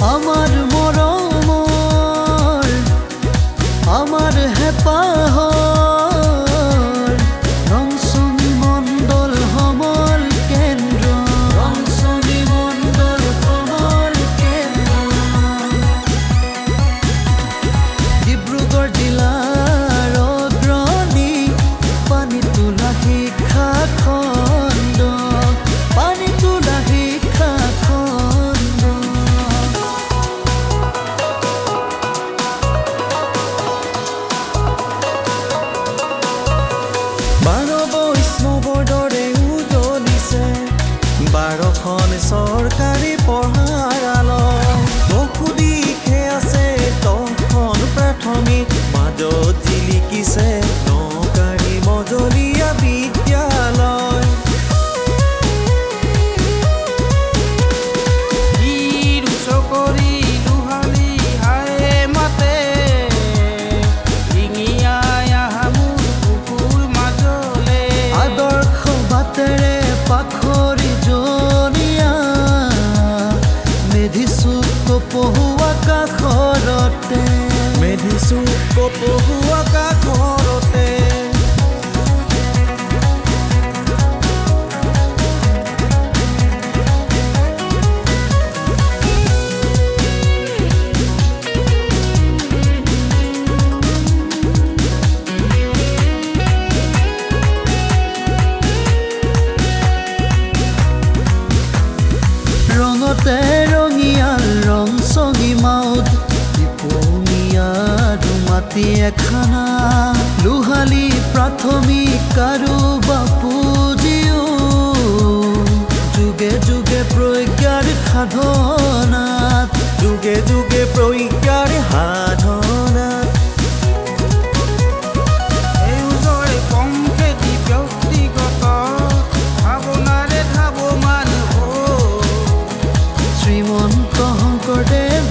আমাৰ মৰমৰ আমাৰ হেঁপাহৰ ৰংচনী মণ্ডল সমল কেন্দ্ৰ ৰংচনী মণ্ডল সমল কেন্দ্ৰ ডিব্ৰুগড় জিলাৰ অগ্ৰণী পানী তোলা শিক্ষা খণ্ড পানী তোলা শিক্ষা খণ্ড বাৰখন চৰকাৰী পঢ়াৰালয় বসুদিশে আছে 10খন প্ৰাথমিক মাজত জিলিকিছে নকাৰী মজলীয়া বিদ্যালয় চকৰি লুহালি হায়ে মাতে ডিঙিয়াই আহা মোৰ বুকুৰ মাজলে আদৰ্শ বাটেৰে পাখৰি জনিয়া মেধিচুক পঢ়ুৱা কাষৰতে মেধিচুক পঢ়ুৱা কাষৰতে ৰঙতে ৰঙিয়াল ৰংচঙী মাউত টিপঙীয়া মাটি এখানা লুহালি প্ৰাথমিক আৰু বাপুজিও যুগে যুগে প্ৰজ্ঞাৰ সাধনাত যুগে যুগে প্ৰজ্ঞাৰ সাধনাত সেউজৰে সংকেতি ব্যক্তিগত ভাৱনাৰে ধাৱমান শ্ৰীমন্ত শংকৰদেৱ